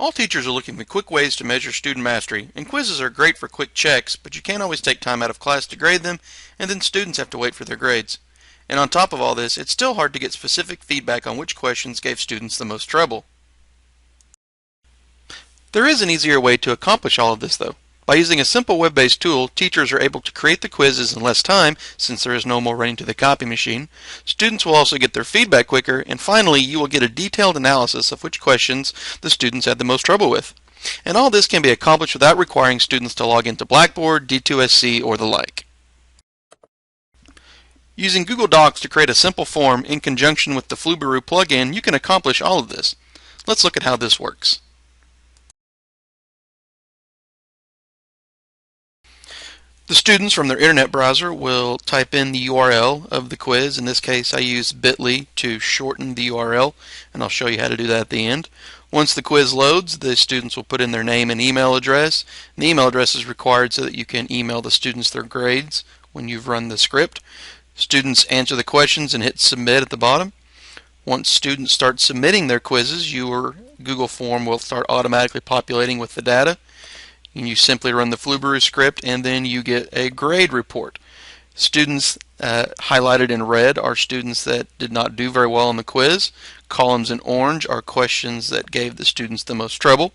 All teachers are looking for quick ways to measure student mastery, and quizzes are great for quick checks, but you can't always take time out of class to grade them, and then students have to wait for their grades. And on top of all this, it's still hard to get specific feedback on which questions gave students the most trouble. There is an easier way to accomplish all of this, though. By using a simple web-based tool, teachers are able to create the quizzes in less time, since there is no more running to the copy machine. Students will also get their feedback quicker, and finally, you will get a detailed analysis of which questions the students had the most trouble with. And all this can be accomplished without requiring students to log into Blackboard, D2SC, or the like. Using Google Docs to create a simple form in conjunction with the Flubaroo plugin, you can accomplish all of this. Let's look at how this works. The students from their internet browser will type in the URL of the quiz. In this case, I use bit.ly to shorten the URL, and I'll show you how to do that at the end. Once the quiz loads, the students will put in their name and email address. The email address is required so that you can email the students their grades when you've run the script. Students answer the questions and hit submit at the bottom. Once students start submitting their quizzes, your Google form will start automatically populating with the data. And you simply run the Flubaroo script, and then you get a grade report. Students highlighted in red are students that did not do very well on the quiz. Columns in orange are questions that gave the students the most trouble.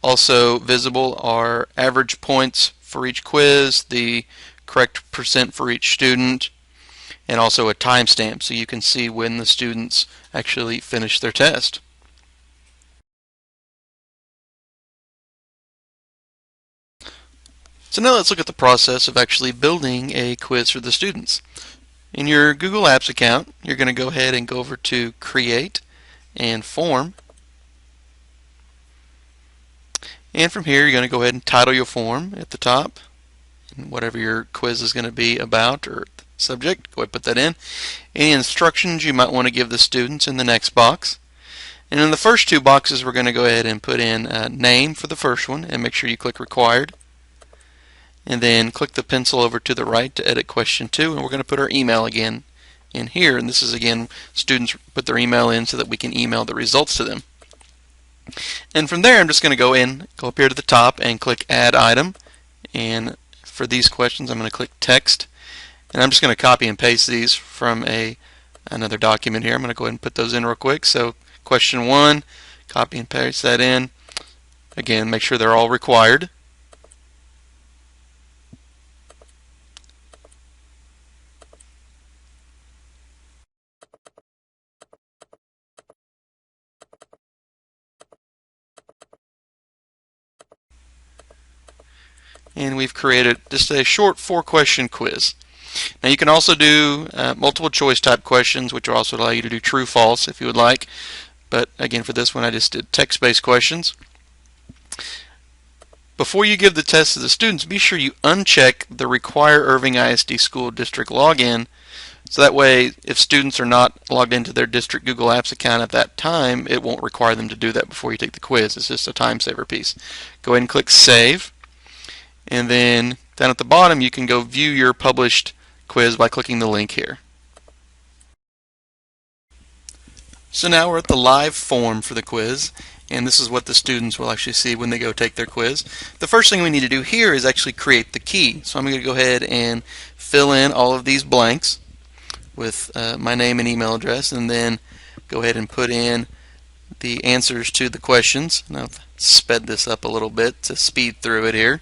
Also visible are average points for each quiz, the correct percent for each student, and also a timestamp so you can see when the students actually finished their test. So now let's look at the process of actually building a quiz for the students. In your Google Apps account, you're going to go ahead and go over to Create and Form. And from here, you're going to go ahead and title your form at the top, and whatever your quiz is going to be about or subject, go ahead and put that in. Any instructions you might want to give the students in the next box. And in the first two boxes, we're going to go ahead and put in a name for the first one, and make sure you click Required. And then click the pencil over to the right to edit question 2, and we're going to put our email again in here. And this is again, students put their email in so that we can email the results to them. And from there, I'm just going to go up here to the top and click Add Item. And for these questions, I'm going to click Text. And I'm just going to copy and paste these from another document here. I'm going to go ahead and put those in real quick. So question 1, copy and paste that in. Again, make sure they're all required. And we've created just a short 4-question quiz. Now you can also do multiple choice type questions, which will also allow you to do true false if you would like. But again, for this one I just did text-based questions. Before you give the test to the students, be sure you uncheck the Require Irving ISD School District login, so that way if students are not logged into their district Google Apps account at that time, it won't require them to do that before you take the quiz. It's just a time saver piece. Go ahead and click Save. And then down at the bottom, you can go view your published quiz by clicking the link here. So now we're at the live form for the quiz, and this is what the students will actually see when they go take their quiz. The first thing we need to do here is actually create the key. So I'm going to go ahead and fill in all of these blanks with my name and email address, and then go ahead and put in the answers to the questions. Now I've sped this up a little bit to speed through it here.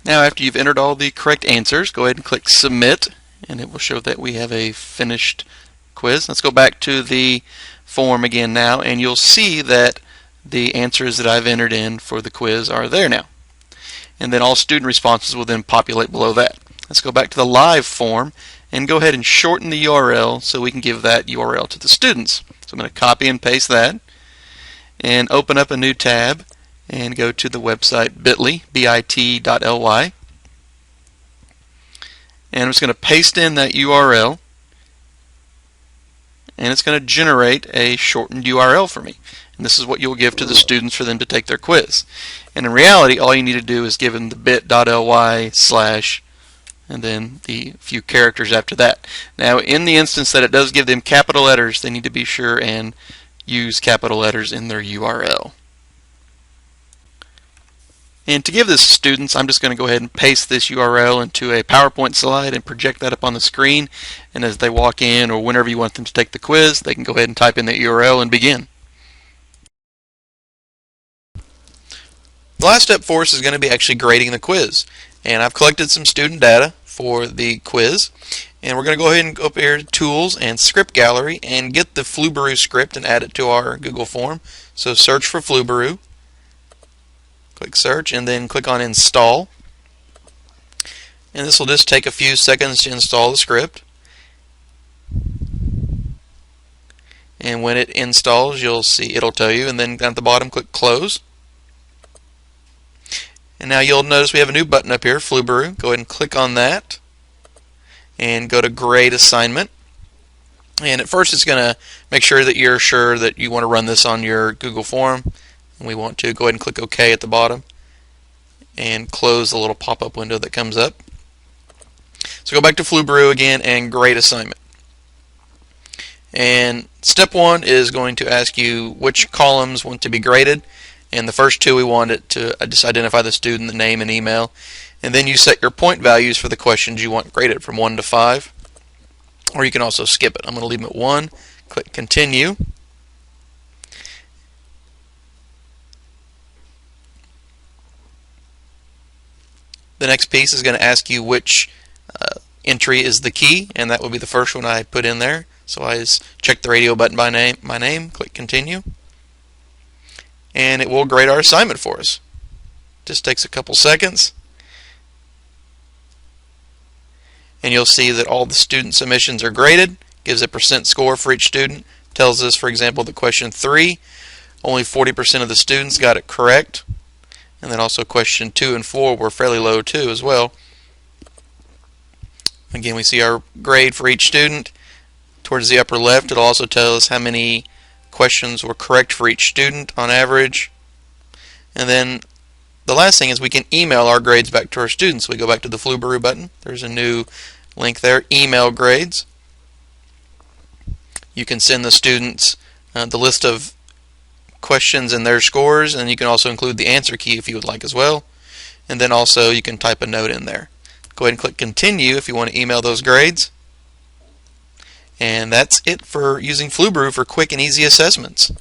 Now after you've entered all the correct answers, go ahead and click Submit, and it will show that we have a finished quiz. Let's go back to the form again now, and you'll see that the answers that I've entered in for the quiz are there now. And then all student responses will then populate below that. Let's go back to the live form and go ahead and shorten the URL so we can give that URL to the students. So I'm going to copy and paste that and open up a new tab and go to the website bit.ly, bit.ly. And I'm just going to paste in that URL, and it's going to generate a shortened URL for me. And this is what you'll give to the students for them to take their quiz. And in reality, all you need to do is give them the bit.ly/ and then the few characters after that. Now, in the instance that it does give them capital letters, they need to be sure and use capital letters in their URL. And to give this to students, I'm just going to go ahead and paste this URL into a PowerPoint slide and project that up on the screen. And as they walk in, or whenever you want them to take the quiz, they can go ahead and type in the URL and begin. The last step for us is going to be actually grading the quiz. And I've collected some student data for the quiz. And we're going to go ahead and go up here to Tools and Script Gallery and get the Flubaroo script and add it to our Google form. So search for Flubaroo. Click search and then click on install. And this will just take a few seconds to install the script. And when it installs, you'll see it'll tell you, and then down at the bottom click close. And now you'll notice we have a new button up here, Flubaroo. Go ahead and click on that and go to grade assignment. And at first it's going to make sure that you're sure that you want to run this on your Google form. And we want to go ahead and click OK at the bottom and close the little pop-up window that comes up. So go back to Flubaroo again and grade assignment. And step 1 is going to ask you which columns want to be graded. And the first two we want it to just identify the student, the name and email. And then you set your point values for the questions you want graded from 1 to 5. Or you can also skip it. I'm going to leave them at 1. Click continue. The next piece is going to ask you which entry is the key, and that will be the first one I put in there. So I just check the radio button by my name, click continue, and it will grade our assignment for us. Just takes a couple seconds, and you'll see that all the student submissions are graded. Gives a percent score for each student. Tells us, for example, that question 3, only 40% of the students got it correct. And then also question 2 and 4 were fairly low too as well. Again, we see our grade for each student. Towards the upper left, it'll also tell us how many questions were correct for each student on average. And then the last thing is we can email our grades back to our students. We go back to the Flubaroo button. There's a new link there, email grades. You can send the students the list of questions and their scores, and you can also include the answer key if you would like as well. And then also you can type a note in there. Go ahead and click continue if you want to email those grades. And that's it for using Flubaroo for quick and easy assessments.